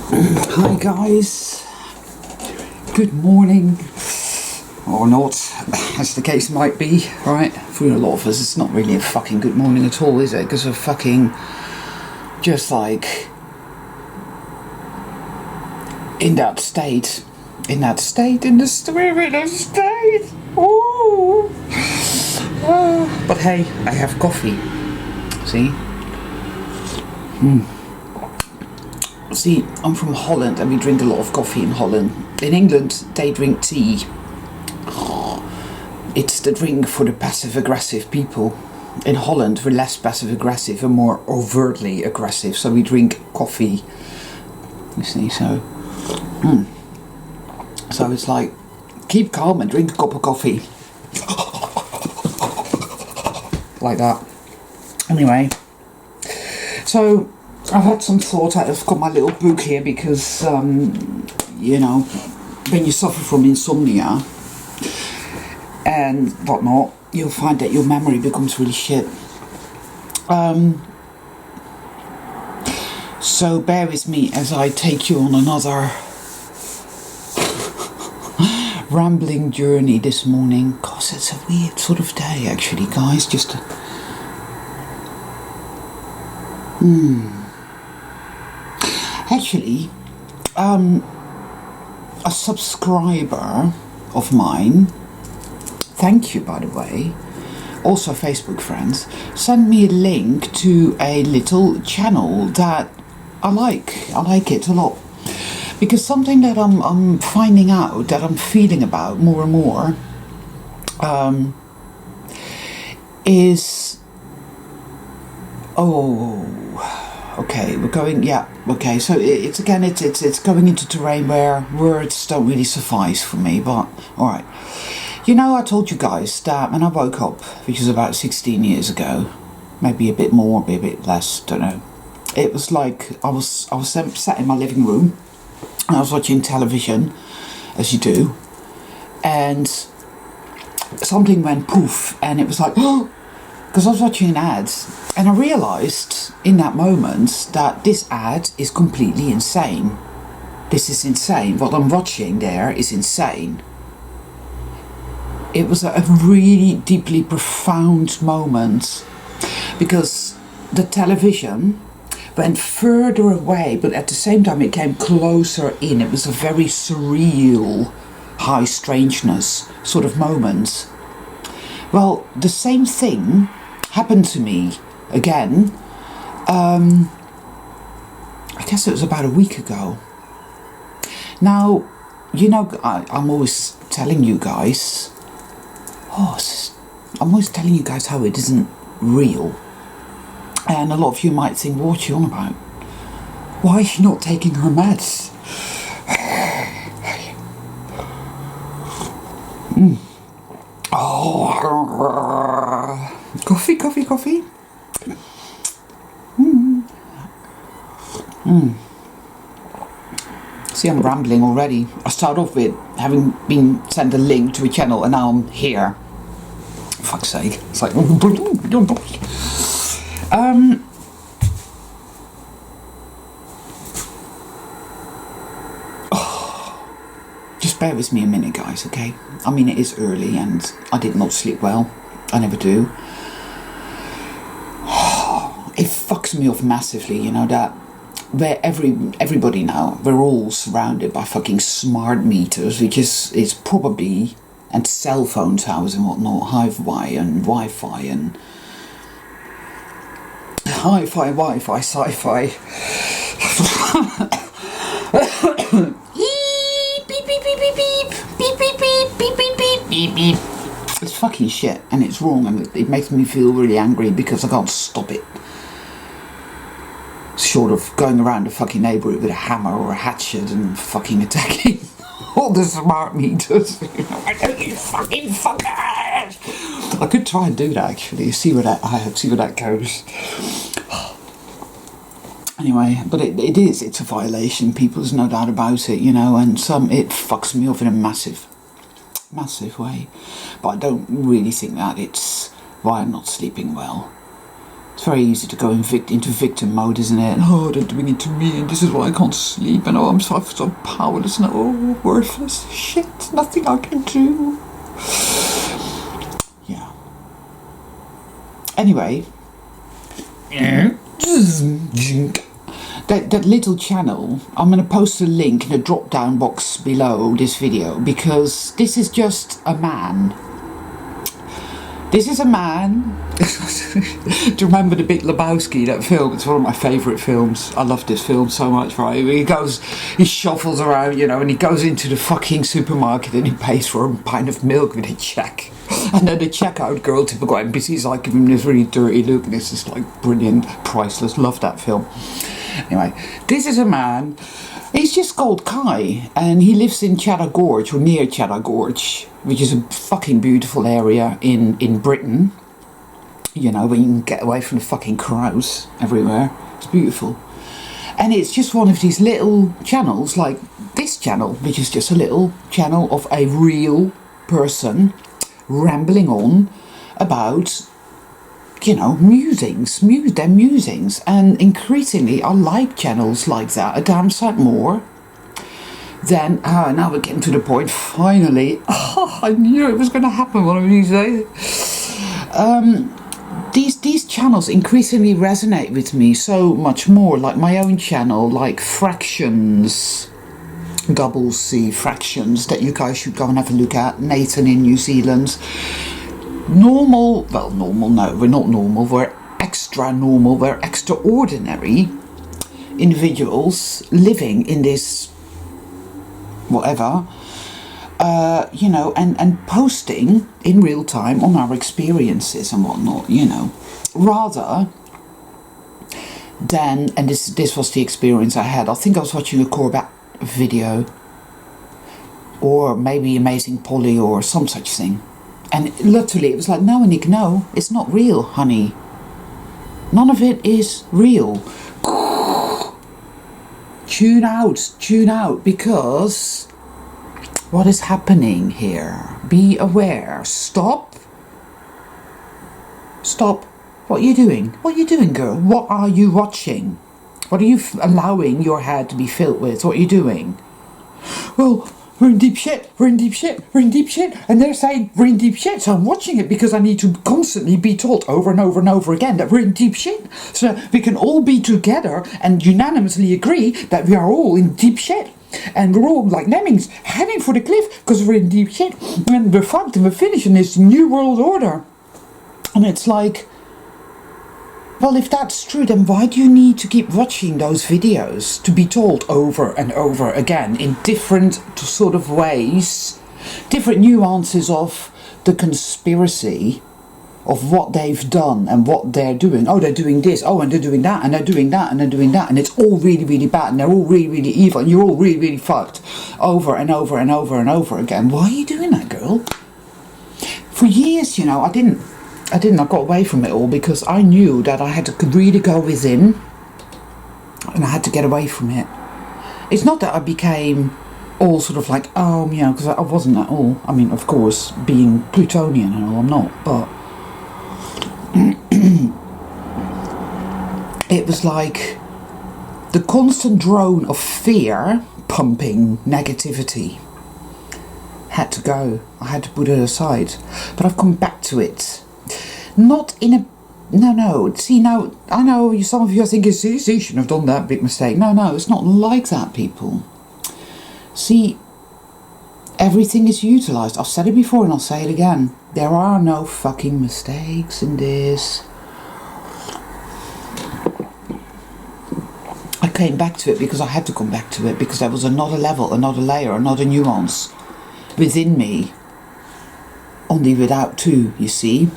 Hi guys, good morning, or not, as the case might be, right? For a lot of us, it's not really a fucking good morning at all, is it? Because we're fucking just like in the spirit of state. Ooh. But hey, I have coffee. See? See, I'm from Holland and we drink a lot of coffee in Holland. In England, they drink tea. It's the drink for the passive-aggressive people. In Holland, we're less passive-aggressive and more overtly aggressive, so we drink coffee. You see, so... So it's like, keep calm and drink a cup of coffee. Like that. Anyway, so... I've had some thought. I've got my little book here because, you know, when you suffer from insomnia and whatnot, you'll find that your memory becomes really shit. So bear with me as I take you on another rambling journey this morning. Gosh, it's a weird sort of day actually, guys. Just Actually, a subscriber of mine, thank you by the way, also Facebook friends, sent me a link to a little channel that I like. I like it a lot. Because something that I'm finding out, that I'm feeling about more and more, is... Okay, we're going, yeah, okay, so it's going into terrain where words don't really suffice for me, but, alright. You know, I told you guys that when I woke up, which was about 16 years ago, maybe a bit more, maybe a bit less, don't know. It was like, I was sat in my living room, and I was watching television, as you do, and something went poof, and it was like, oh, because I was watching an ad, and I realised in that moment that this ad is completely insane. This is insane. What I'm watching there is insane. It was a really deeply profound moment because the television went further away, but at the same time it came closer in. It was a very surreal, high strangeness sort of moment. Well, the same thing happened to me again. I guess it was about a week ago. Now, you know, I'm always telling you guys, I'm always telling you guys how it isn't real. And a lot of you might think, what are you on about? Why is she not taking her meds? Coffee. See, I'm rambling already. I start off with having been sent a link to a channel and now I'm here. For fuck's sake. It's like... Just bear with me a minute, guys, okay? I mean, it is early and I did not sleep well. I never do. It fucks me off massively, you know, that where everybody now, we're all surrounded by fucking smart meters, which is probably, and cell phone towers and whatnot, hi-fi and Wi-Fi and hi-fi, Wi-Fi, sci-fi. Beep. It's fucking shit and it's wrong and it makes me feel really angry because I can't stop it. Short of going around the fucking neighbourhood with a hammer or a hatchet and fucking attacking all the smart meters. You know, I don't, you fucking fuckers! I could try and do that actually, see where that goes. Anyway, but it's a violation, people, there's no doubt about it, you know, and it fucks me off in a massive way. But I don't really think that it's why I'm not sleeping well. It's very easy to go into victim mode, isn't it? Oh, they're doing it to me, and this is why I can't sleep, and oh, I'm so powerless, and oh, worthless. Shit, nothing I can do. Yeah. Anyway. That little channel, I'm going to post a link in the drop down box below this video, because this is just a man. This is a man. Do you remember The Big Lebowski, that film? It's one of my favourite films. I love this film so much, right? He shuffles around, you know, and he goes into the fucking supermarket and he pays for a pint of milk with a check. And then the checkout girl, typical NPC, is like giving him this really dirty look, and it's just like brilliant, priceless. Love that film. Anyway, this is a man. He's just called Kai, and he lives in Cheddar Gorge, or near Cheddar Gorge, which is a fucking beautiful area in Britain. You know, where you can get away from the fucking crows everywhere. It's beautiful. And it's just one of these little channels, like this channel, which is just a little channel of a real person rambling on about, you know, their musings. And increasingly I like channels like that a damn sight more than, now we're getting to the point, finally. I knew it was going to happen one of these days. These channels increasingly resonate with me so much more, like my own channel, like Fractions, double C Fractions, that you guys should go and have a look at. Nathan in New Zealand. Normal, no, we're not normal, we're extra normal, we're extraordinary individuals living in this whatever, you know, and posting in real time on our experiences and whatnot, you know, rather than, and this was the experience I had. I think I was watching a Corbat video, or maybe Amazing Polly or some such thing. And literally it was like, no, Nick, no, it's not real, honey. None of it is real. Tune out, because what is happening here? Be aware. Stop. What are you doing? What are you doing, girl? What are you watching? What are you allowing your head to be filled with? What are you doing? Well, we're in deep shit, and they're saying we're in deep shit, so I'm watching it because I need to constantly be told over and over and over again that we're in deep shit, so that we can all be together and unanimously agree that we are all in deep shit, and we're all like lemmings heading for the cliff because we're in deep shit, and we're fucked and we're finished in this new world order. And it's like, well, if that's true, then why do you need to keep watching those videos to be told over and over again in different sort of ways, different nuances of the conspiracy of what they've done and what they're doing? Oh, they're doing this, oh, and they're doing that, and they're doing that, and they're doing that, and it's all really, really bad, and they're all really, really evil, and you're all really, really fucked over and over and over and over again. Why are you doing that, girl? For years, you know, I got away from it all because I knew that I had to really go within and I had to get away from it. It's not that I became all sort of like, oh, you know, because I wasn't at all. I mean, of course, being Plutonian and all, I'm not, but it was like the constant drone of fear pumping negativity had to go. I had to put it aside, but I've come back to it. Not in a... No. See, now, I know some of you are thinking, see, you shouldn't have done that big mistake. No, it's not like that, people. See, everything is utilised. I've said it before and I'll say it again. There are no fucking mistakes in this. I came back to it because I had to come back to it, because there was another level, another layer, another nuance within me. Only without two, you see.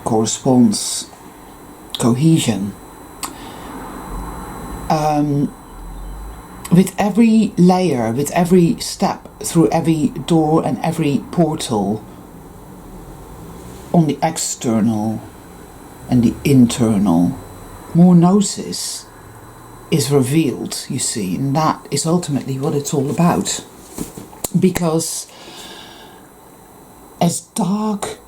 Corresponds, cohesion. With every layer, with every step, through every door and every portal, on the external and the internal, more Gnosis is revealed, you see, and that is ultimately what it's all about. Because as dark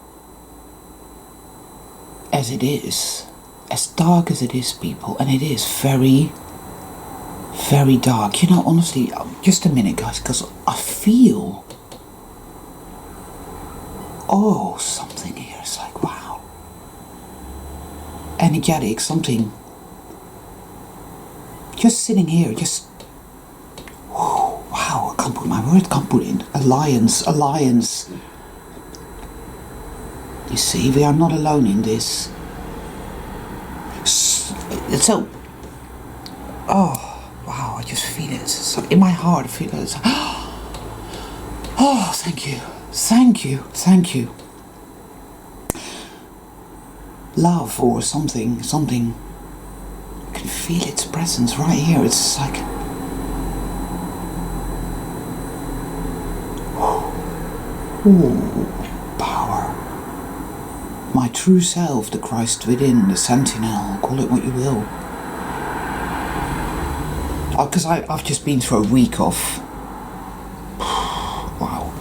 as it is, as dark as it is, people, and it is very, very dark. You know, honestly, just a minute, guys, because I feel, something here. It's like, wow. Energetic, something. Just sitting here, just, wow, I can't put my word, can't put in. Alliance. You see, we are not alone in this. So, wow, I just feel it. So in my heart, I feel it. Oh, thank you. Love or something. I can feel its presence right here. It's like, power. My true self, the Christ within, the sentinel, call it what you will. Because I've just been through a week of, wow.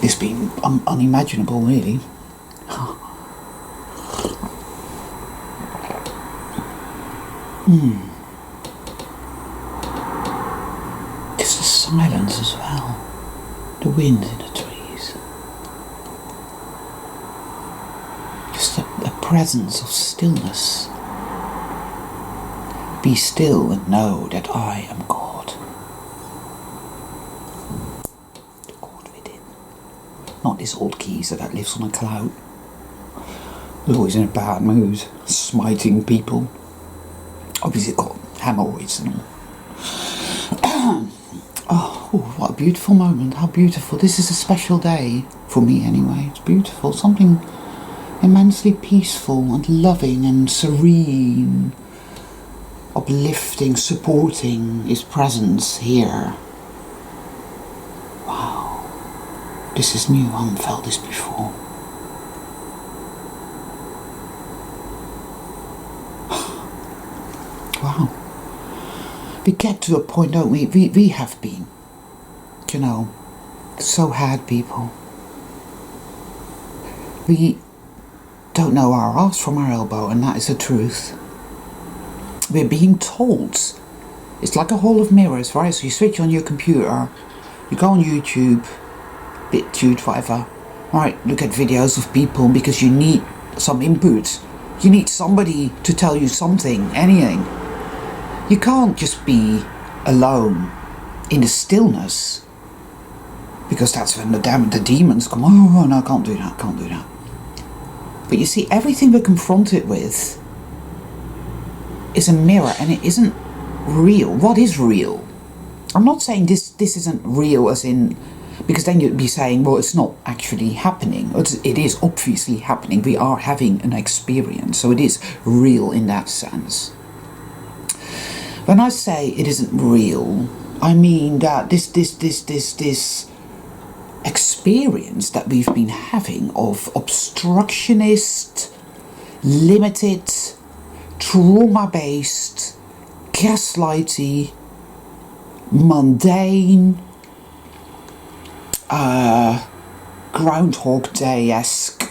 It's been unimaginable, really. It's the silence as well. The wind in the trees. Just a presence of stillness. Be still and know that I am God. The God within. Not this old geezer that lives on a cloud. He's always in a bad mood, smiting people. Obviously got hemorrhoids and all. Oh, what a beautiful moment. How beautiful. This is a special day. For me anyway. It's beautiful. Something immensely peaceful and loving and serene. Uplifting, supporting his presence here. Wow. This is new. I haven't felt this before. Wow. We get to a point, don't we? We have been, you know, so hard people. We don't know our arse from our elbow, and that is the truth. We're being told. It's like a hall of mirrors, right? So you switch on your computer, you go on YouTube, BitTube, whatever, right? Look at videos of people because you need some input. You need somebody to tell you something, anything. You can't just be alone in the stillness, because that's when the demons come. Oh no, can't do that. But you see, everything we're confronted with is a mirror, and it isn't real. What is real? I'm not saying this isn't real as in, because then you'd be saying, well, it's not actually happening. It is obviously happening. We are having an experience, so it is real in that sense. When I say it isn't real, I mean that this experience that we've been having of obstructionist, limited, trauma-based, gaslighty, mundane, Groundhog Day-esque,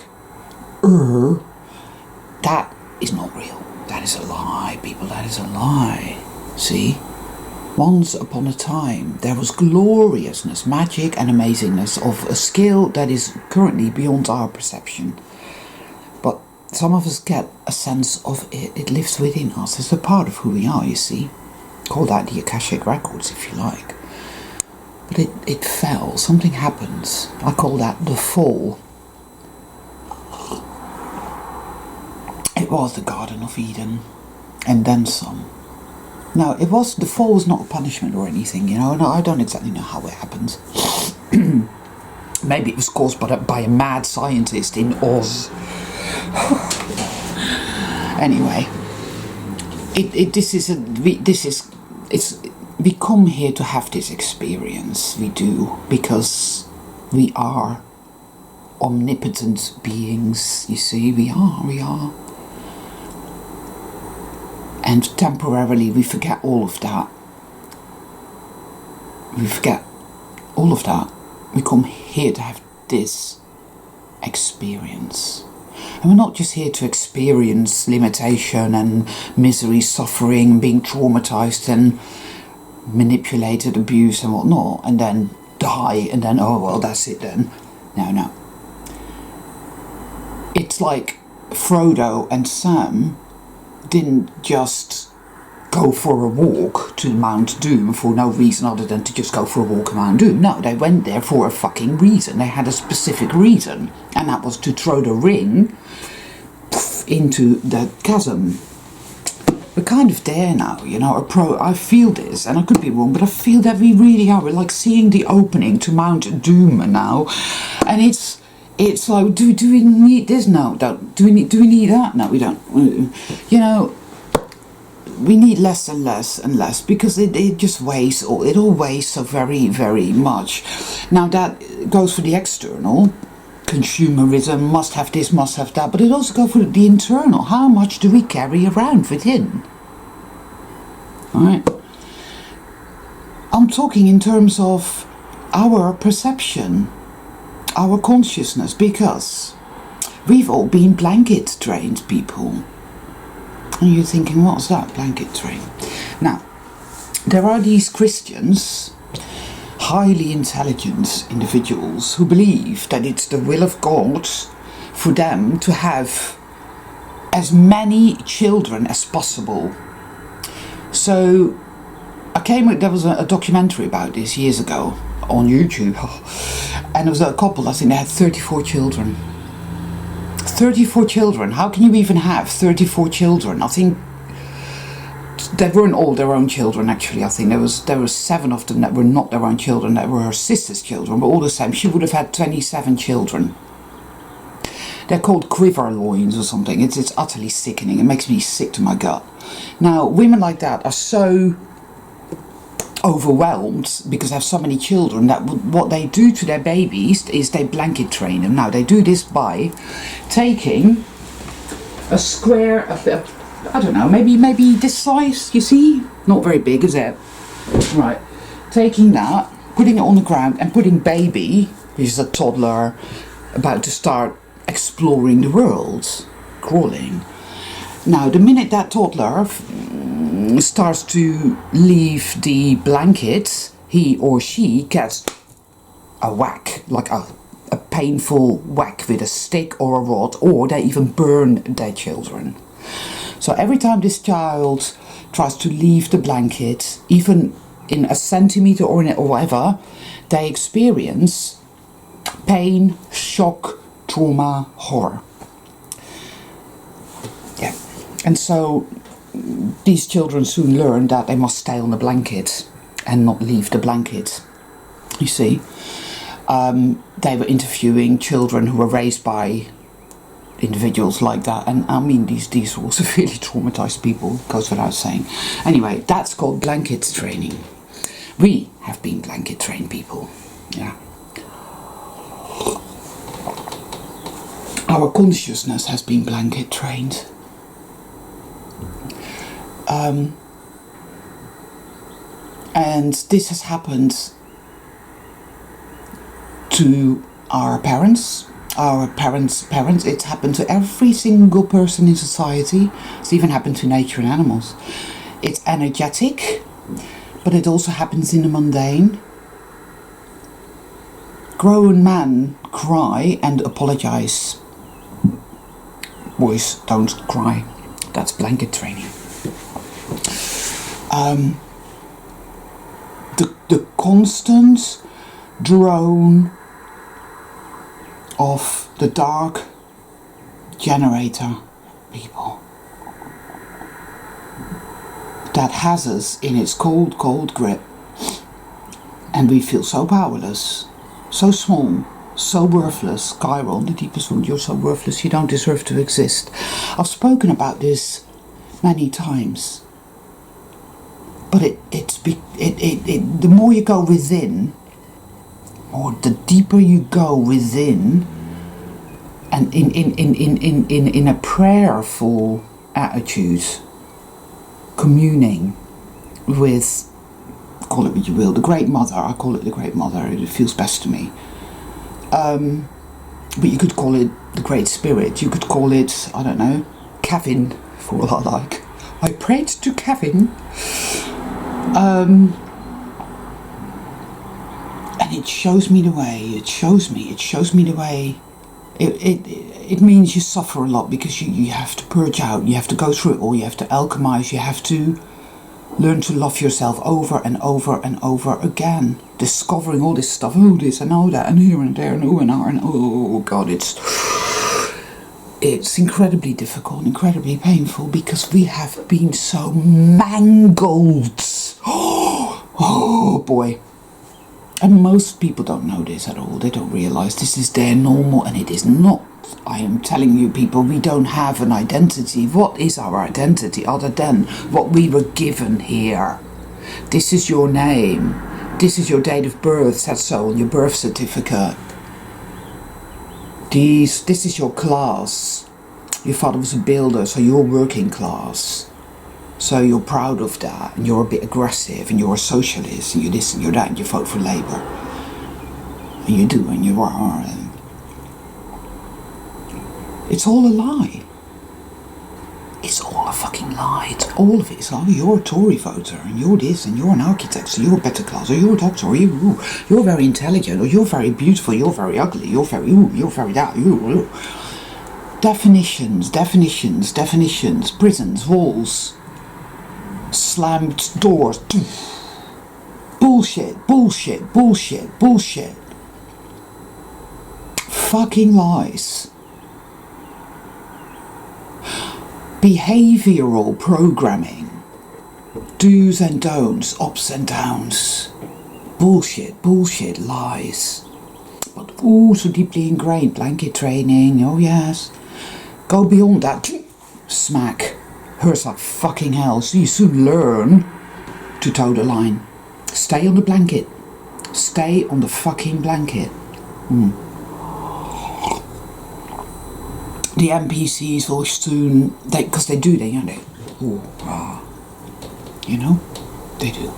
that is not real. That is a lie, people, that is a lie. See? Once upon a time, there was gloriousness, magic and amazingness of a skill that is currently beyond our perception. But some of us get a sense of it. It lives within us. It's a part of who we are, you see. Call that the Akashic Records, if you like. But it fell. Something happens. I call that the fall. It was the Garden of Eden. And then some. Now, the fall was not a punishment or anything, you know, and I don't exactly know how it happened. Maybe it was caused by a mad scientist in Oz. Anyway, we come here to have this experience. We do, because we are omnipotent beings. You see, we are. And temporarily we forget all of that. We come here to have this experience. And we're not just here to experience limitation and misery, suffering, being traumatized and manipulated, abused and whatnot, and then die and then, oh well, that's it then. No. It's like Frodo and Sam didn't just go for a walk to Mount Doom for no reason other than to just go for a walk to Mount Doom. No, they went there for a fucking reason. They had a specific reason, and that was to throw the ring into the chasm. We're kind of there now, you know. I feel this, and I could be wrong, but I feel that we really are. We're like seeing the opening to Mount Doom now, and it's like, do we need this? No, don't. Do we need that? No, we don't. You know, we need less and less and less, because it just weighs, it all weighs so very, very much. Now that goes for the external, consumerism, must have this, must have that, but it also goes for the internal. How much do we carry around within? Alright? I'm talking in terms of our perception, our consciousness, because we've all been blanket trained people. And you're thinking, what's that, blanket train? Now, there are these Christians, highly intelligent individuals, who believe that it's the will of God for them to have as many children as possible. So, there was a documentary about this years ago on YouTube, and there was a couple, I think they had 34 children. 34 children. How can you even have 34 children? I think they weren't all their own children, actually. I think there were 7 of them that were not their own children, that were her sister's children, but all the same, she would have had 27 children. They're called quiver loins or something. It's utterly sickening. It makes me sick to my gut. Now, women like that are so overwhelmed because they have so many children that what they do to their babies is they blanket train them. Now, they do this by taking a square, I don't know, maybe this size, you see? Not very big, is it? Right. Taking that, putting it on the ground, and putting baby, which is a toddler about to start exploring the world, crawling. Now, the minute that toddler starts to leave the blanket, he or she gets a whack, like a painful whack with a stick or a rod, or they even burn their children. So every time this child tries to leave the blanket, even in a centimeter or whatever, they experience pain, shock, trauma, horror. Yeah. And so these children soon learn that they must stay on the blanket and not leave the blanket. You see, they were interviewing children who were raised by individuals like that, and I mean these were severely traumatized people, goes without saying. Anyway, that's called blanket training. We have been blanket trained people. Yeah. Our consciousness has been blanket trained. And this has happened to our parents, parents. It's happened to every single person in society. It's even happened to nature and animals. It's energetic, but it also happens in the mundane. Grown men cry and apologize. Boys don't cry. That's blanket training. The constant drone of the dark generator, people, that has us in its cold, cold grip, and we feel so powerless, so small, so worthless. Chiron, the deepest wound, you're so worthless, you don't deserve to exist. I've spoken about this many times, but the more you go within, or the deeper you go within, and in a prayerful attitude, communing with, call it what you will, the Great Mother. I call it the Great Mother. It feels best to me. But you could call it the Great Spirit. You could call it, I don't know, Kevin, for all I like. I prayed to Kevin. And it shows me the way. It shows me the way. It means you suffer a lot because you have to purge out. You have to go through it all. You have to alchemize. You have to learn to love yourself over and over and over again. Discovering all this stuff, oh this and oh that and here and there and oh and oh god, it's incredibly difficult, incredibly painful because we have been so mangled. Oh boy. And most people don't know this at all. They don't realize this is their normal, and it is not. I am telling you people, we don't have an identity. What is our identity other than what we were given here? This is your name. This is your date of birth, said so on your birth certificate. This is your class. Your father was a builder, so you're working class. So you're proud of that, and you're a bit aggressive, and you're a socialist, and you're this and you're that, and you vote for Labour. And you do, and you are. It's all a lie. It's all a fucking lie. It's all of it. It's like, you're a Tory voter, and you're this, and you're an architect, so you're a better class, or you're a doctor, or you're very intelligent, or you're very beautiful, you're very ugly, you're very that, Definitions, prisons, walls, slammed doors. Bullshit. Fucking lies. Behavioural programming. Do's and don'ts, ups and downs. Bullshit, lies. But so deeply ingrained. Blanket training, oh yes. Go beyond that. Smack. Hurts like fucking hell. So you soon learn to toe the line. Stay on the blanket. Stay on the fucking blanket. The NPCs will soon, because they do, you know, they do.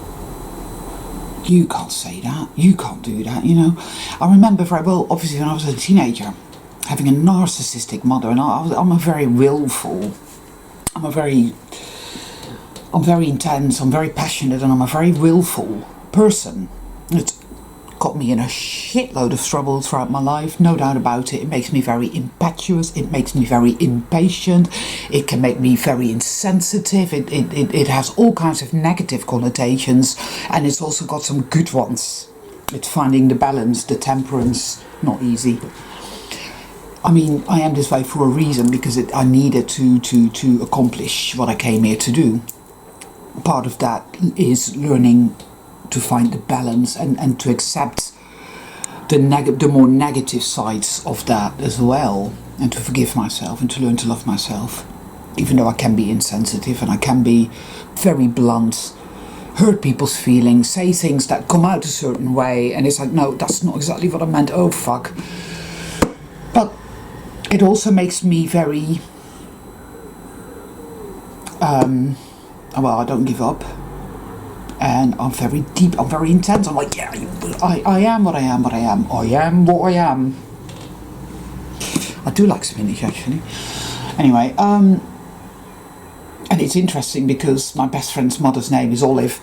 You can't say that, you can't do that, you know. I remember very well, obviously when I was a teenager, having a narcissistic mother, and I'm a very willful, I'm very intense, I'm very passionate, and I'm a very willful person. It's got me in a shitload of trouble throughout my life, no doubt about it. It makes me very impetuous, it makes me very impatient, it can make me very insensitive, it has all kinds of negative connotations, and it's also got some good ones. It's finding the balance, the temperance, not easy. I mean, I am this way for a reason, because I needed to accomplish what I came here to do. Part of that is learning to find the balance and to accept the more negative sides of that as well, and to forgive myself and to learn to love myself, even though I can be insensitive and I can be very blunt, hurt people's feelings, say things that come out a certain way, and it's like, no, that's not exactly what I meant, oh fuck. But it also makes me very well, I don't give up. And I'm very deep, I'm very intense. I'm like, yeah, I am what I am. I am what I am. I do like spinach, actually. Anyway, and it's interesting because my best friend's mother's name is Olive.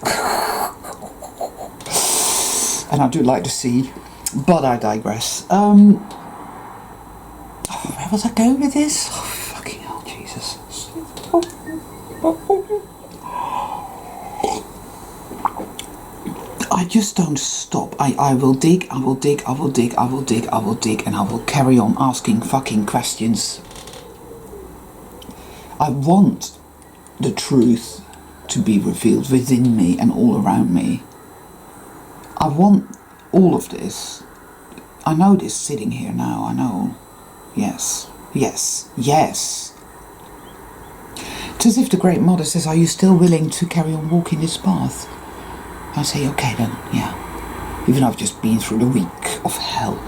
And I do like the sea, but I digress. Where was I going with this? Oh, fucking hell, Jesus. I just don't stop. I will dig, and I will carry on asking fucking questions. I want the truth to be revealed within me and all around me. I want all of this. I know this sitting here now, I know. Yes. It's as if the Great Mother says, are you still willing to carry on walking this path? I say, okay then, yeah. Even though I've just been through the week of hell.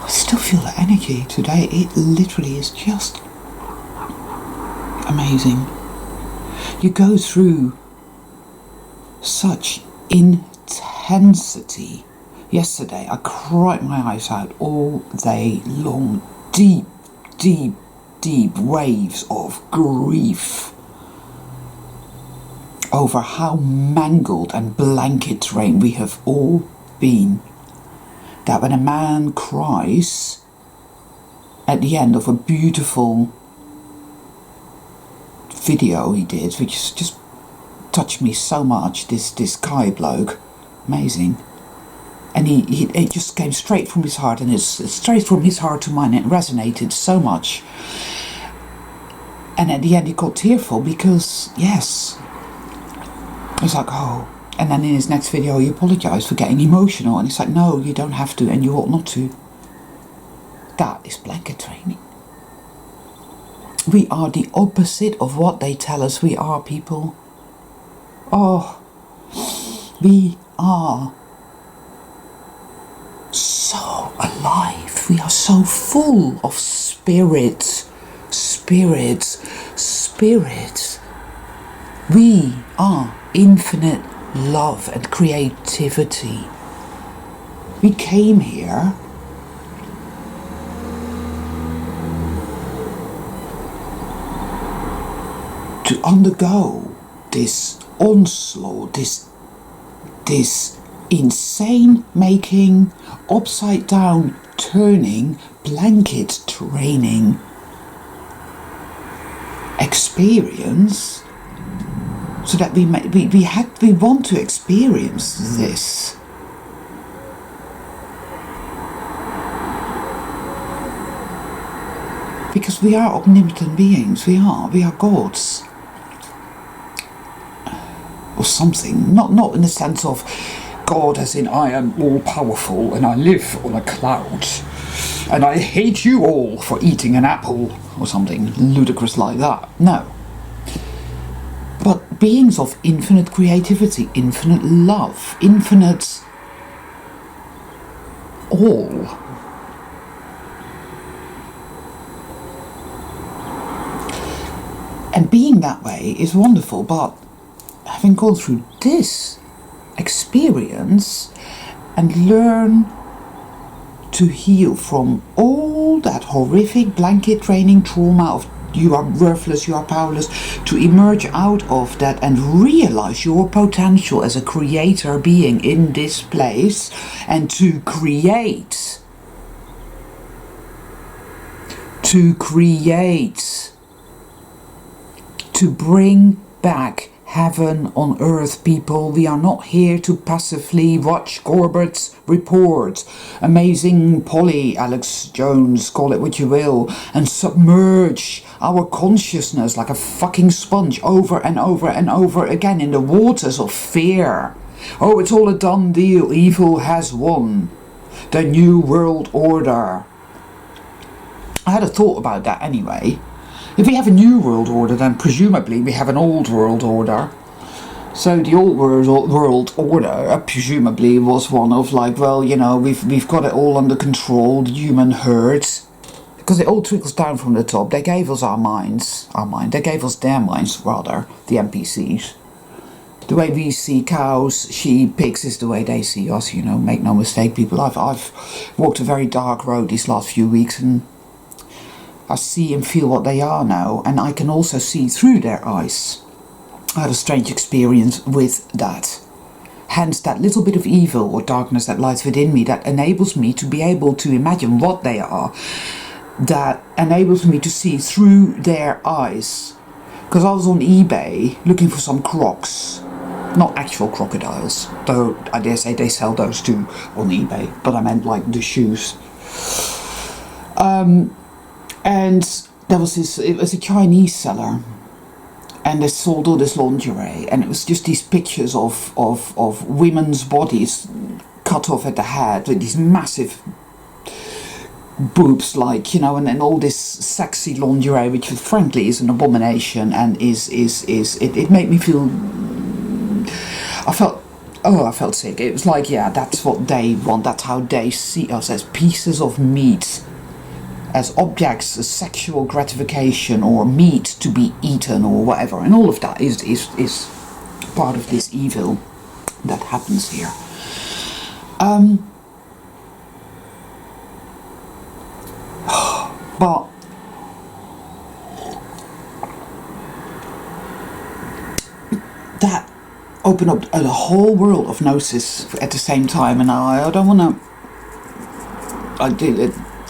I still feel the energy today. It literally is just amazing. You go through such intensity. Yesterday I cried my eyes out all day long. Deep, deep, deep waves of grief over how mangled and blanket trained we have all been. That when a man cries at the end of a beautiful video he did, which just touched me so much, this Kai bloke, amazing. And it just came straight from his heart, and it's straight from his heart to mine. It resonated so much. And at the end he got tearful because, yes, it's like, oh. And then in his next video he apologised for getting emotional. And it's like, no, you don't have to, and you ought not to. That is blanket training. We are the opposite of what they tell us we are, people. Oh, we are so alive. We are so full of spirit. We are infinite love and creativity. We came here to undergo this onslaught, this insane making, upside down turning, blanket training experience, so that we want to experience this. Because we are omnipotent beings, we are gods. Or something, not in the sense of God as in I am all powerful and I live on a cloud and I hate you all for eating an apple or something ludicrous like that. No. But beings of infinite creativity, infinite love, infinite all. And being that way is wonderful, but having gone through this experience and learn to heal from all that horrific blanket training trauma of you are worthless, you are powerless, to emerge out of that and realize your potential as a creator being in this place, and to create, to bring back heaven on earth, people. We are not here to passively watch Corbett's report, amazing Polly, Alex Jones, call it what you will, and submerge our consciousness like a fucking sponge over and over and over again in the waters of fear. Oh, it's all a done deal. Evil has won. The New World Order. I had a thought about that anyway. If we have a new world order, then presumably we have an old world order. So the old world order presumably was one of like, well, you know, we've got it all under control, the human herd, because it all trickles down from the top. They gave us they gave us their minds rather, the NPCs. The way we see cows, sheep, pigs is the way they see us, you know, make no mistake, people. I've walked a very dark road these last few weeks, and I see and feel what they are now, and I can also see through their eyes. I had a strange experience with that. Hence that little bit of evil or darkness that lies within me that enables me to be able to imagine what they are, that enables me to see through their eyes. Because I was on eBay looking for some crocs, not actual crocodiles, though I dare say they sell those too on eBay, but I meant like the shoes. And there was it was a Chinese seller, and they sold all this lingerie, and it was just these pictures of women's bodies cut off at the head with these massive boobs, like, you know, and then all this sexy lingerie, which frankly is an abomination, and it made me feel, I felt sick. It was like, yeah, that's what they want, that's how they see us, as pieces of meat. as objects, as sexual gratification or meat to be eaten or whatever. And all of that is part of this evil that happens here. But that opened up a whole world of Gnosis at the same time, and I don't want to.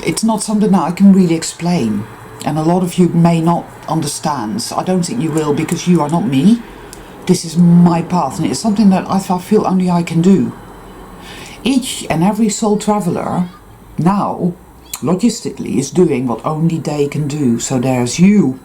It's not something that I can really explain, and a lot of you may not understand. So I don't think you will, because you are not me. This is my path, and it's something that I feel only I can do. Each and every soul traveler now, logistically, is doing what only they can do. So there's you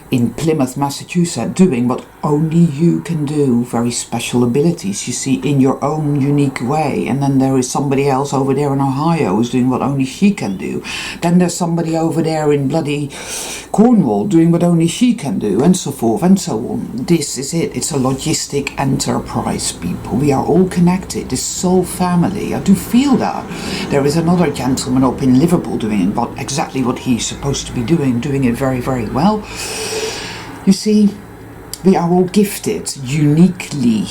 in Plymouth, Massachusetts, doing what only you can do. Very special abilities, you see, in your own unique way. And then there is somebody else over there in Ohio who's doing what only she can do. Then there's somebody over there in bloody Cornwall doing what only she can do, and so forth and so on. This is it. It's a logistic enterprise, people. We are all connected. This soul family. I do feel that. There is another gentleman up in Liverpool doing exactly what he's supposed to be doing it very, very well. You see, we are all gifted uniquely.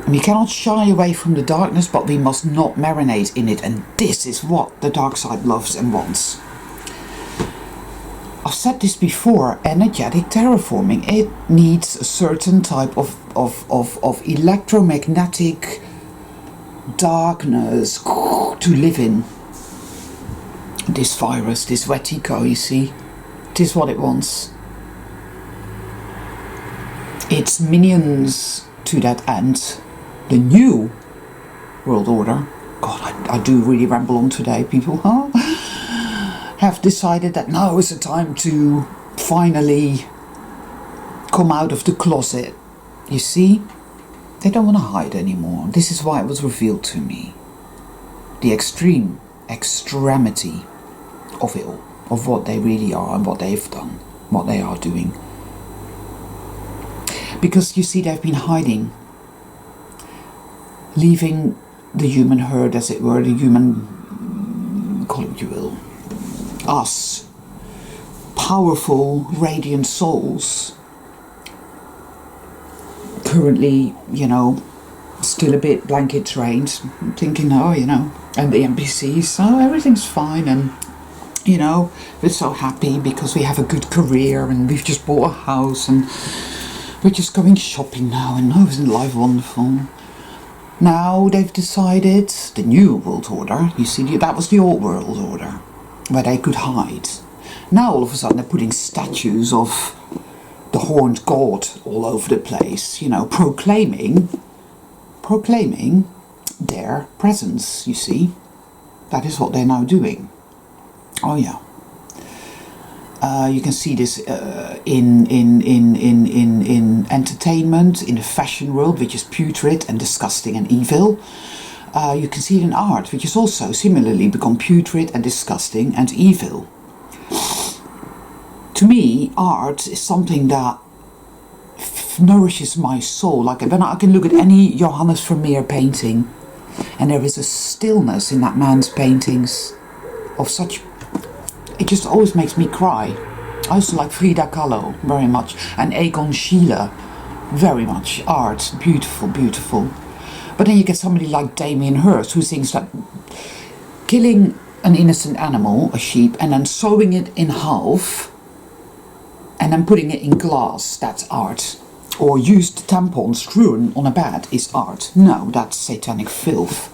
And we cannot shy away from the darkness, but we must not marinate in it. And this is what the dark side loves and wants. I've said this before, energetic terraforming. It needs a certain type of electromagnetic darkness to live in. This virus, this Wetiko, you see, it is what it wants. Its minions to that end, the new world order, God, I do really ramble on today, people, huh? Have decided that now is the time to finally come out of the closet. You see, they don't want to hide anymore. This is why it was revealed to me. The extremity of it all, of what they really are and what they've done, what they are doing. Because you see, they've been hiding, leaving the human herd, as it were, the human, call it what you will, us, powerful, radiant souls, currently, still a bit blanket trained, thinking, and the NPCs, so everything's fine, and we're so happy because we have a good career and we've just bought a house and we're just going shopping now, and isn't life wonderful? Now they've decided, the new world order, you see, that was the old world order, where they could hide. Now all of a sudden they're putting statues of the horned god all over the place, proclaiming their presence, you see. That is what they're now doing. Oh yeah. You can see this in entertainment, in the fashion world, which is putrid and disgusting and evil. You can see it in art, which is also similarly become putrid and disgusting and evil. To me, art is something that nourishes my soul. Like when I can look at any Johannes Vermeer painting, and there is a stillness in that man's paintings of such. It just always makes me cry. I also like Frida Kahlo very much, and Egon Schiele very much. Art, beautiful, beautiful. But then you get somebody like Damien Hirst, who thinks that killing an innocent animal, a sheep, and then sewing it in half, and then putting it in glass, that's art. Or used tampons strewn on a bed is art. No, that's satanic filth.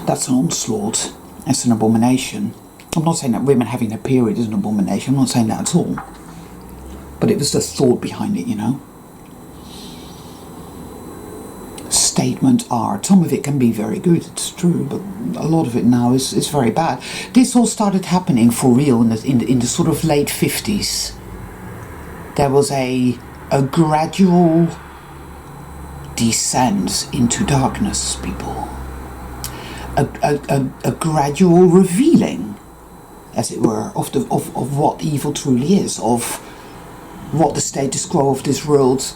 That's an onslaught. It's an abomination. I'm not saying that women having their period is an abomination. I'm not saying that at all. But it was the thought behind it, Statement art. Some of it can be very good, it's true, but a lot of it now is very bad. This all started happening for real in the sort of late 50s. There was a gradual descent into darkness, people. A gradual revealing, as it were, of what evil truly is, of what the status quo of this world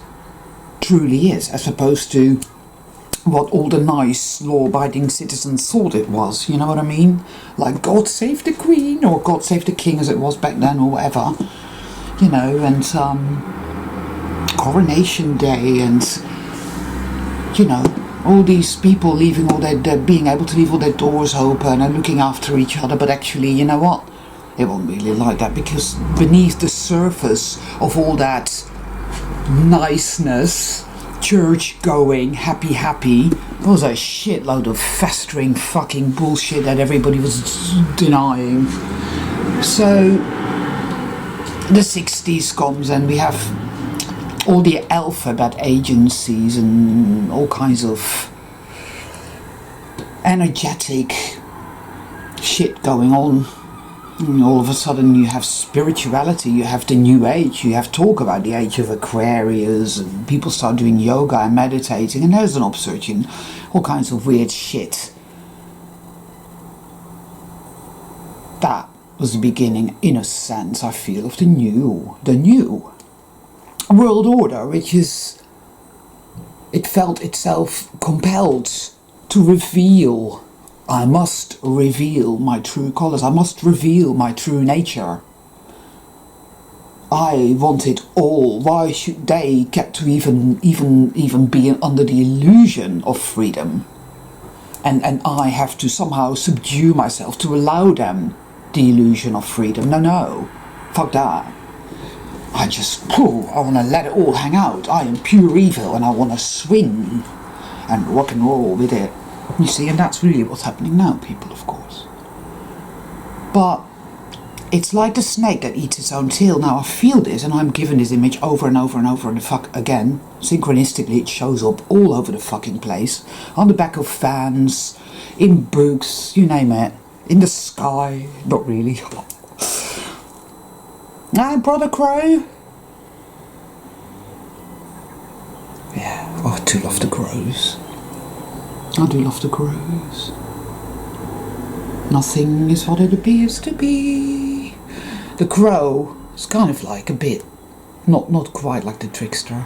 truly is, as opposed to what all the nice law-abiding citizens thought it was, you know what I mean? Like God save the Queen, or God save the King as it was back then, or whatever, you know, and Coronation Day, and you know, all these people leaving all their being able to leave all their doors open and looking after each other. But actually, you know what, it wasn't really like that, because beneath the surface of all that niceness, church going, happy, there was a shitload of festering fucking bullshit that everybody was denying. So the 60s comes, and we have all the alphabet agencies and all kinds of energetic shit going on. And all of a sudden you have spirituality, you have the new age, you have talk about the age of Aquarius, and people start doing yoga and meditating, and there's an upsurge in all kinds of weird shit. That was the beginning, in a sense, I feel, of the new world order, which is, it felt itself compelled to reveal, I must reveal my true colours, I must reveal my true nature. I want it all. Why should they get to even be under the illusion of freedom? And I have to somehow subdue myself to allow them the illusion of freedom. No, fuck that. I want to let it all hang out. I am pure evil, and I want to swing and rock and roll with it. You see, and that's really what's happening now, people, of course. But it's like the snake that eats its own tail. Now I feel this, and I'm given this image over and over and over, and the fuck again, synchronistically it shows up all over the fucking place. On the back of fans, in books, you name it. In the sky, not really. Ah, Brother Crow. Yeah, I do love the crows. I do love the crows. Nothing is what it appears to be. The crow is kind of like a bit, not quite like the trickster.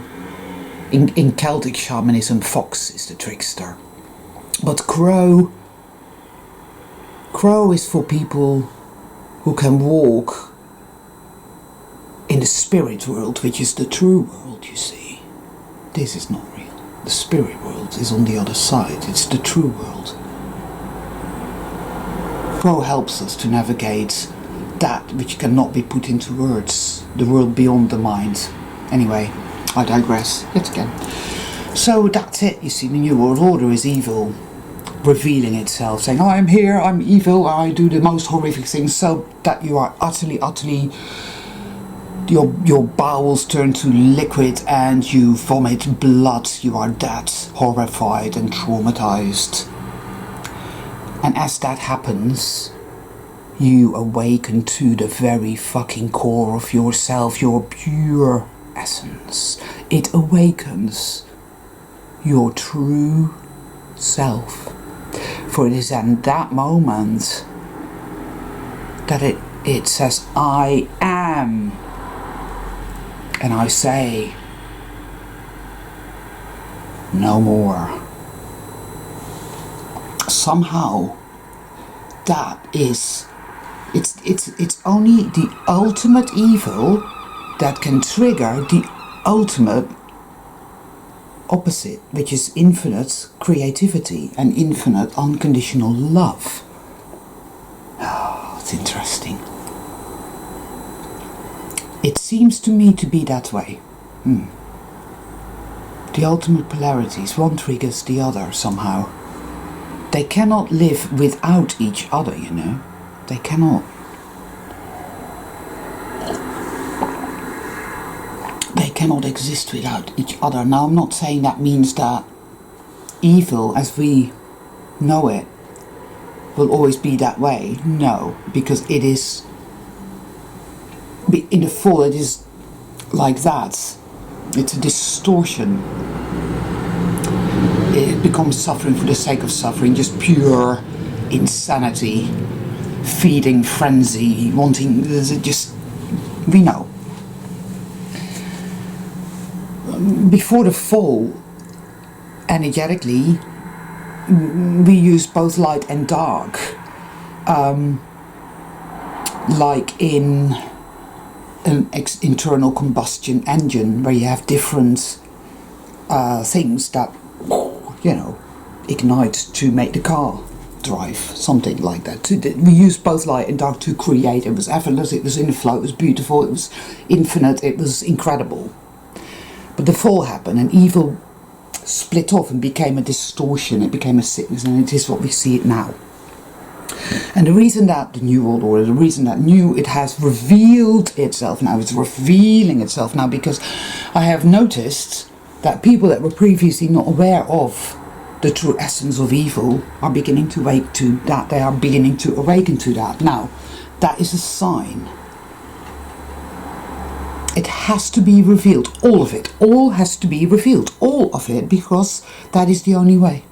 In Celtic shamanism, fox is the trickster. But crow is for people who can walk in the spirit world, which is the true world, you see. This is not real. The spirit world is on the other side. It's the true world. Crow helps us to navigate that which cannot be put into words, the world beyond the mind. Anyway, I digress yet again. So that's it, you see, the New World Order is evil, revealing itself, saying, I am here, I'm evil, I do the most horrific things, so that you are utterly, your bowels turn to liquid and you vomit blood. You are that horrified and traumatized. And as that happens, you awaken to the very fucking core of yourself, your pure essence. It awakens your true self. For it is at that moment that it says, I am. And I say, no more. Somehow, that is, it's only the ultimate evil that can trigger the ultimate opposite, which is infinite creativity and infinite unconditional love. Oh, it's interesting. It seems to me to be that way. The ultimate polarities, one triggers the other somehow. They cannot live without each other, you know. They cannot. They cannot exist without each other. Now, I'm not saying that means that evil as we know it will always be that way. No, because it is, in the fall it is like that. It's a distortion. It becomes suffering for the sake of suffering, just pure insanity, feeding frenzy, wanting, just, we know. before the fall, energetically, we use both light and dark. Like in an internal combustion engine, where you have different things that, ignite to make the car drive, something like that. We used both light and dark to create. It was effortless, it was in the flow, it was beautiful, it was infinite, it was incredible. But the fall happened and evil split off and became a distortion, it became a sickness, and it is what we see it now. And the reason that the New World Order, the reason that it has revealed itself now, it's revealing itself now, because I have noticed that people that were previously not aware of the true essence of evil are beginning to wake to that, they are beginning to awaken to that. Now, that is a sign. It has to be revealed, all of it, all has to be revealed, all of it, because that is the only way.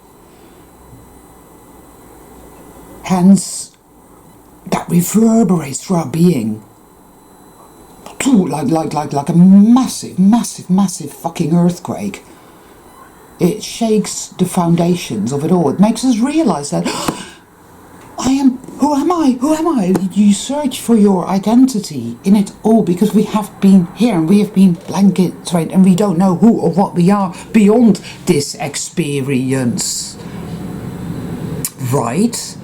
Hence, that reverberates through our being, like a massive fucking earthquake. It shakes the foundations of it all. It makes us realize that who am I? You search for your identity in it all, because we have been here and we have been blanket trained and we don't know who or what we are beyond this experience. Right?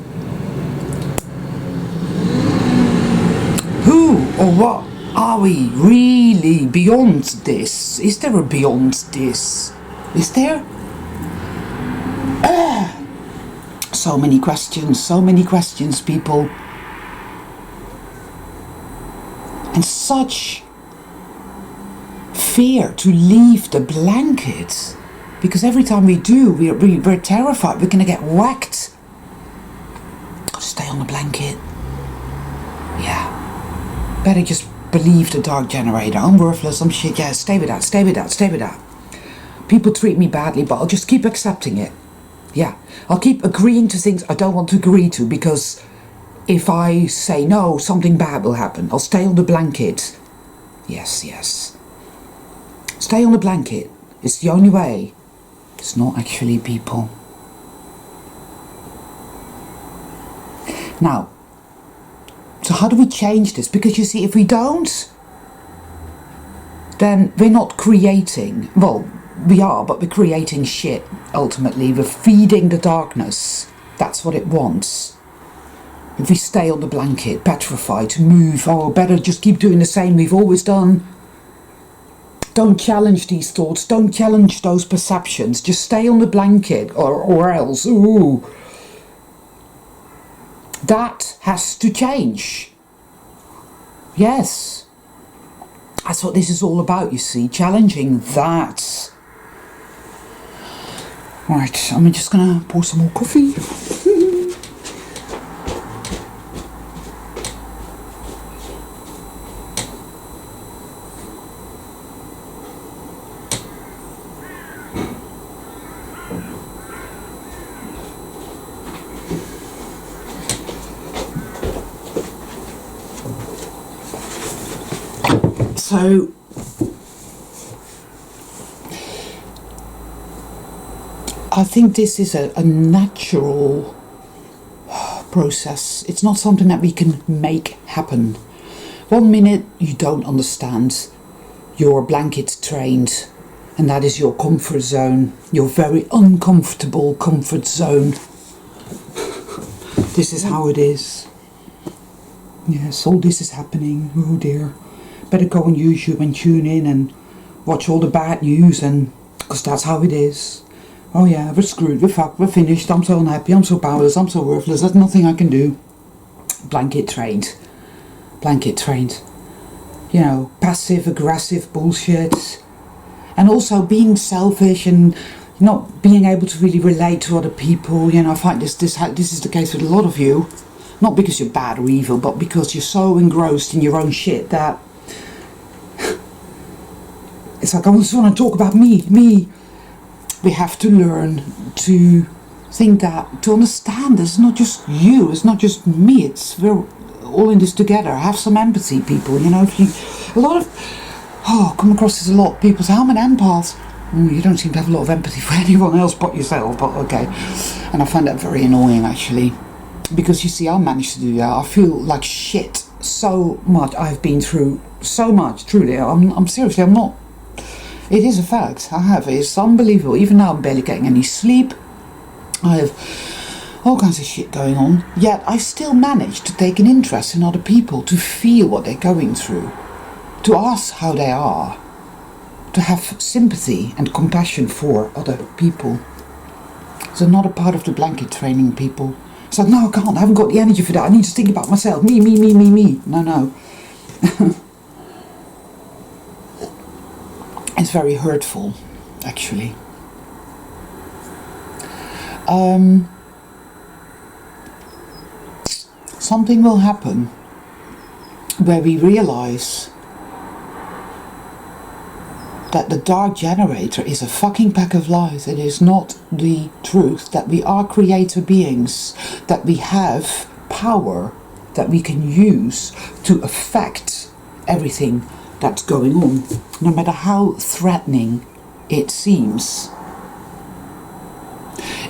Who or what are we really beyond this? Is there a beyond this? Is there? So many questions, people. And such fear to leave the blanket. Because every time we do, we're terrified. We're going to get whacked. Stay on the blanket. Yeah. Better just believe the dark generator. I'm worthless, I'm shit. Yeah, stay with that. People treat me badly, but I'll just keep accepting it. Yeah, I'll keep agreeing to things I don't want to agree to, because if I say no, something bad will happen. I'll stay on the blanket. Yes. Stay on the blanket. It's the only way. It's not actually, people. Now, so how do we change this? Because you see, if we don't, then we're not creating. Well, we are, but we're creating shit, ultimately. We're feeding the darkness. That's what it wants. If we stay on the blanket, petrified to move, better just keep doing the same we've always done. Don't challenge these thoughts. Don't challenge those perceptions. Just stay on the blanket, or else. Ooh. That has to change. Yes. That's what this is all about, you see. Challenging that. Right, I'm just gonna pour some more coffee. So, I think this is a natural process. It's not something that we can make happen. 1 minute you don't understand, you're blanket trained, and that is your comfort zone, your very uncomfortable comfort zone. This is how it is. Yes, all this is happening. Oh dear. Better go on YouTube and tune in and watch all the bad news, and because that's how it is. Oh yeah, we're screwed, we're fucked, we're finished, I'm so unhappy, I'm so powerless, I'm so worthless, there's nothing I can do. Blanket trained. You know, passive aggressive bullshit. And also being selfish and not being able to really relate to other people. You know, I find this is the case with a lot of you. Not because you're bad or evil, but because you're so engrossed in your own shit that it's like, I just want to talk about me. We have to learn to think that, to understand it's not just you, it's not just me, we're all in this together. Have some empathy, people. You know, Oh, I come across this a lot. People say, I'm an empath. You don't seem to have a lot of empathy for anyone else but yourself, but okay. And I find that very annoying, actually. Because you see, I managed to do that. I feel like shit so much. I've been through so much, truly. I'm seriously, I'm not. It is a fact. I have. It's unbelievable. Even now, I'm barely getting any sleep. I have all kinds of shit going on. Yet, I still manage to take an interest in other people, to feel what they're going through, to ask how they are, to have sympathy and compassion for other people. It's another part of the blanket training, people. It's like, no, I can't. I haven't got the energy for that. I need to think about myself. Me. No. It's very hurtful, actually. Something will happen where we realize that the dark generator is a fucking pack of lies. It is not the truth, that we are creator beings, that we have power that we can use to affect everything that's going on, no matter how threatening it seems.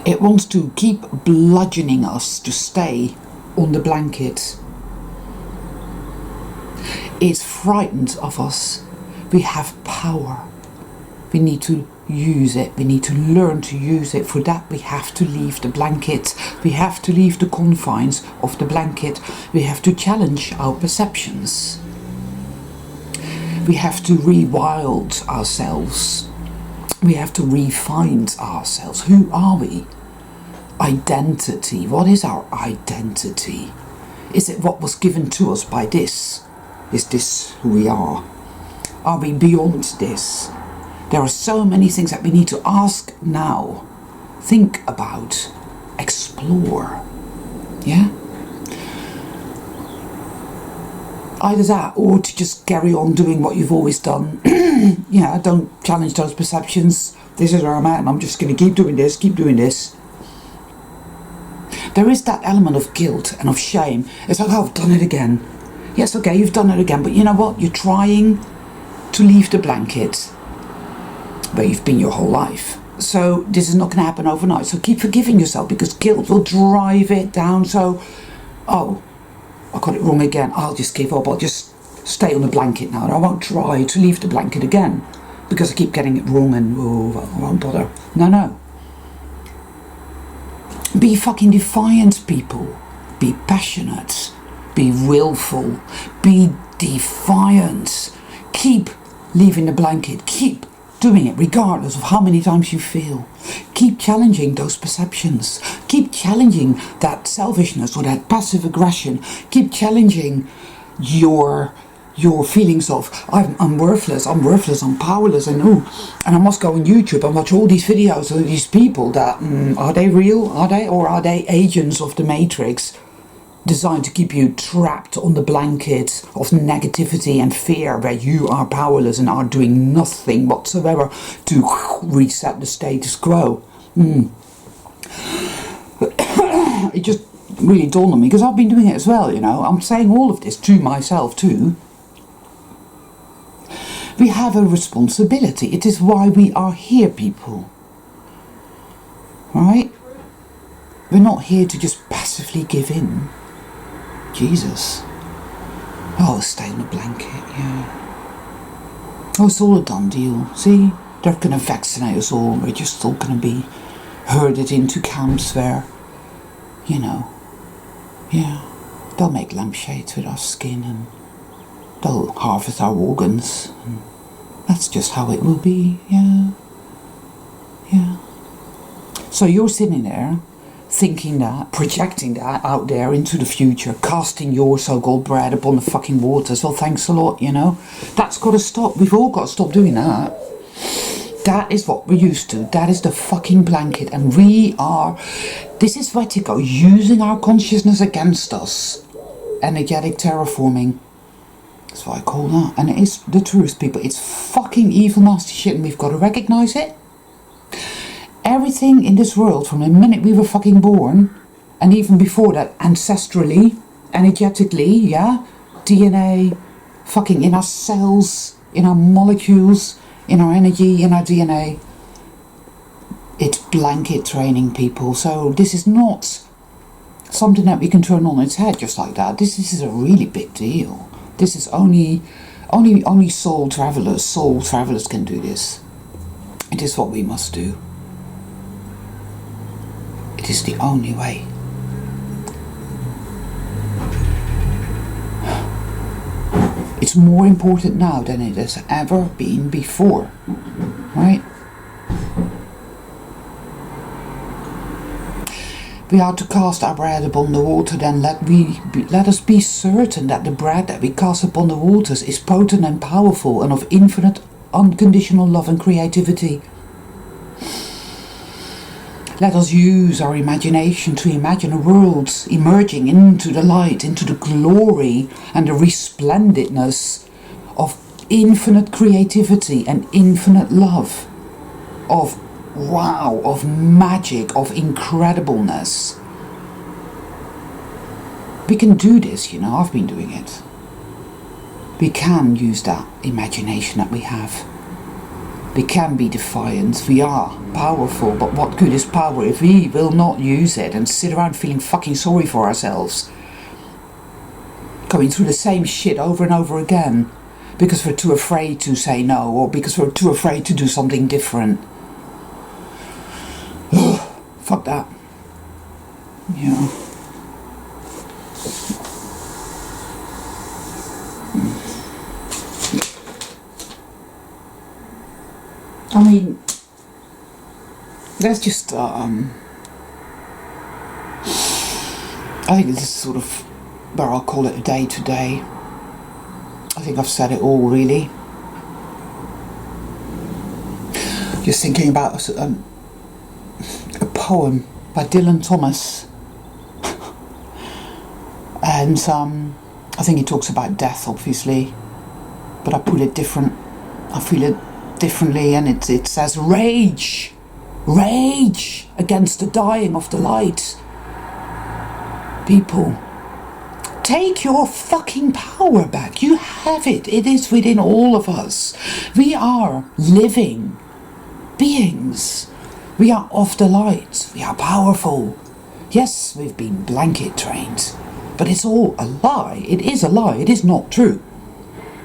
It wants to keep bludgeoning us to stay on the blanket. It's frightened of us. We have power. We need to use it. We need to learn to use it. For that, we have to leave the blanket. We have to leave the confines of the blanket. We have to challenge our perceptions. We have to rewild ourselves. We have to refine ourselves. Who are we? Identity. What is our identity? Is it what was given to us by this? Is this who we are? Are we beyond this? There are so many things that we need to ask now, think about, explore. Yeah? Either that or to just carry on doing what you've always done. Yeah, don't challenge those perceptions. This is where I'm at and I'm just going to keep doing this, keep doing this. There is that element of guilt and of shame. It's like, oh, I've done it again. Yes, okay, you've done it again, but you know what? You're trying to leave the blanket where you've been your whole life. So this is not going to happen overnight. So keep forgiving yourself, because guilt will drive it down. So, oh, I got it wrong again. I'll just give up. I'll just stay on the blanket now. I won't try to leave the blanket again because I keep getting it wrong and I won't bother. No. Be fucking defiant, people. Be passionate. Be willful. Be defiant. Keep leaving the blanket. Keep doing it regardless of how many times you fail. Keep challenging those perceptions. Keep challenging that selfishness or that passive aggression. Keep challenging your feelings of I'm worthless, I'm powerless, and I must go on YouTube and watch all these videos of these people that are they real? Or are they agents of the Matrix, designed to keep you trapped on the blanket of negativity and fear, where you are powerless and are doing nothing whatsoever to reset the status quo. It just really dawned on me, because I've been doing it as well, you know. I'm saying all of this to myself too. We have a responsibility. It is why we are here, people. Right? We're not here to just passively give in. Jesus. Oh, stay on the blanket, yeah. Oh, it's all a done deal. See? They're going to vaccinate us all. We're just all going to be herded into camps where, you know, yeah, they'll make lampshades with our skin and they'll harvest our organs. And that's just how it will be, yeah. So you're sitting there thinking that, projecting that out there into the future, casting your so-called bread upon the fucking waters. Well, thanks a lot, you know. That's got to stop. We've all got to stop doing that. That is what we're used to. That is the fucking blanket. And this is Vertigo using our consciousness against us. Energetic terraforming. That's what I call that. And it is the truth, people. It's fucking evil, nasty shit, and we've got to recognise it. Everything in this world, from the minute we were fucking born, and even before that, ancestrally, energetically, yeah, DNA, fucking in our cells, in our molecules, in our energy, in our DNA. It's blanket training, people. So this is not something that we can turn on its head just like that. This is a really big deal. This is only soul travelers can do this. It is what we must do. It is the only way. It's more important now than it has ever been before, right? We are to cast our bread upon the water, then let us be certain that the bread that we cast upon the waters is potent and powerful and of infinite unconditional love and creativity. Let us use our imagination to imagine a world emerging into the light, into the glory and the resplendentness of infinite creativity and infinite love, of wow, of magic, of incredibleness. We can do this, you know, I've been doing it. We can use that imagination that we have. We can be defiant, we are powerful, but what good is power if we will not use it and sit around feeling fucking sorry for ourselves? Going through the same shit over and over again because we're too afraid to say no, or because we're too afraid to do something different. Fuck that. You know. I mean, let's just, I think this is sort of where I'll call it a day today. I think I've said it all, really. Just thinking about a poem by Dylan Thomas. And I think he talks about death, obviously. But I put it different. I feel it differently, and it says rage against the dying of the light. People, take your fucking power back. You have it. It is within all of us. We are living beings. We are of the light. We are powerful. Yes, we've been blanket trained, but it's all a lie. It is a lie. It is not true.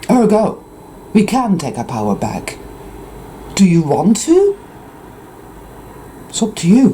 Ergo, we can take our power back. Do you want to? It's up to you.